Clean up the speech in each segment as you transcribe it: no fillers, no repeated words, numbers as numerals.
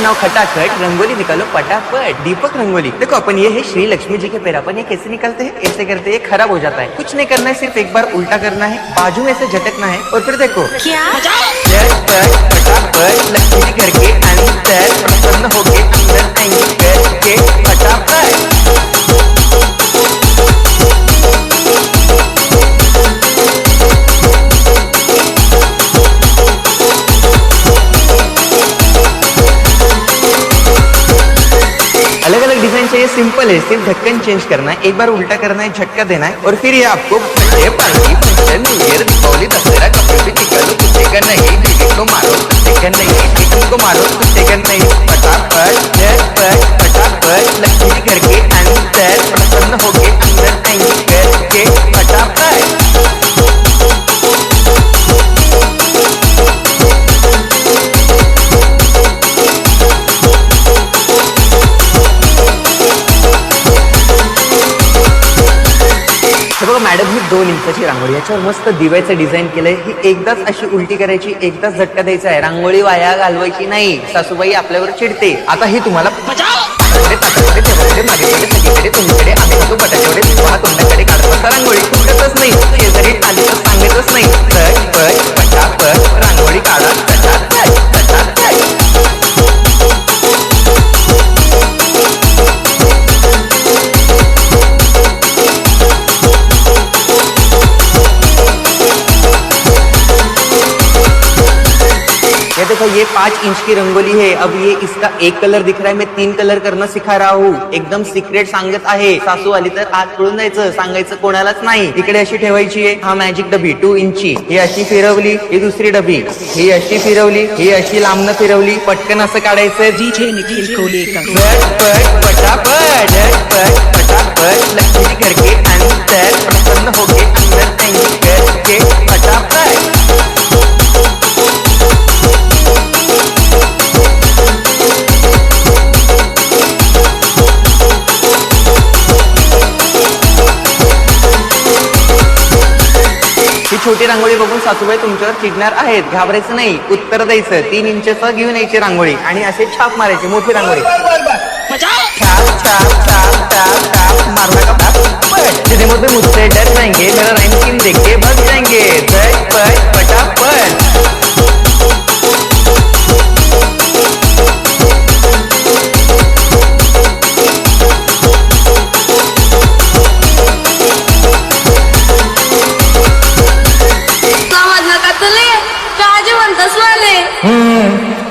बनाओ खटाखट, रंगोली निकालो फटाफट। दीपक रंगोली। देखो अपन ये है श्री लक्ष्मी जी के पैर, अपन ये कैसे निकालते हैं, ऐसे करते हैं, खराब हो जाता है। कुछ नहीं करना है, सिर्फ एक बार उल्टा करना है, बाजू में से झटकना है और फिर देखो क्या झटपट फटाफट, लक्ष्मी जी घर के अंदर प्रसन्न होके अंदर आएंगे करके फटाफट। अलग अलग डिजाइन चाहिए, सिंपल है, सिर्फ ढक्कन चेंज करना है, एक बार उल्टा करना है, झटका देना है और फिर ये आपको birthday party, function, new year, Deepawali, Dussehra, कपड़े भी निकालो, कुत्ते का नहीं, दीदी को मारो, कुत्ते का नहीं, दीदी को मारो, कुत्ते का नहीं, फटाफट झटपट फटाफट, लक्ष्मी जी घर के अंदर प्रसन्न होके अंदर आएंगे करके फटाफट। मॅडम ही 2 इंचाची रांगोळी, याच्यावर मस्त दिव्याचं डिझाईन केलंय। ही एकदाच अशी उलटी करायची, एकदाच झटका द्यायचा आहे, रांगोळी वाया घालवायची नाही, सासूबाई आपल्यावर चिडते। आता ही तुम्हाला सगळीकडे तुमच्याकडे आम्ही खातो बटाट्याकडे, तुम्हाला तुमच्याकडे काढत रांगोळी कुठतच नाही, शेजारी आली तर सांगितलंच नाही, झटपट फटाफट रांगोळी काढा फटाफट फटाफट। ये देखो ये 5 इंच की रंगोली है। अब ये इसका एक कलर दिख रहा है, मैं 3 कलर करना सिखा रहा हूँ, एकदम सिक्रेट सांगत आहे। सासू आली तर आत पळून जायचं, सांगायचं कोणालाच नाही। इकडे अशी ठेवायची आहे, हा मॅजिक डबी 2 इंची, ही अशी फिरवली, ही दुसरी डबी, ही अशी फिरवली, ही अशी लांबनं फिरवली, पटकन असं काढायचं, डीजे निखिल कोले का झटपट फटाफट झटपट फटाफट, लक्ष्मी जी घर के अंदर प्रसन्न होके अंदर आएंगे करके फटाफट। ही छोटी रांगोळी बघून सासूबाई तुमच्यावर चिडणार आहेत, घाबरायचं नाही, उत्तर द्यायचं, 3 इंचचं घेऊन यायची रांगोळी आणि असे छाप मारायची, मोठी रांगोळी छाप छाप छाप छाप छाप मारना का जितने मुझे मुझसे डर जाएंगे, मेरा राइम स्कीम देख के भग जाएंगे, झटपट फटाफट।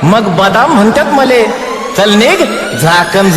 मग बदाम म्हणतात मले, चल निघ झाकण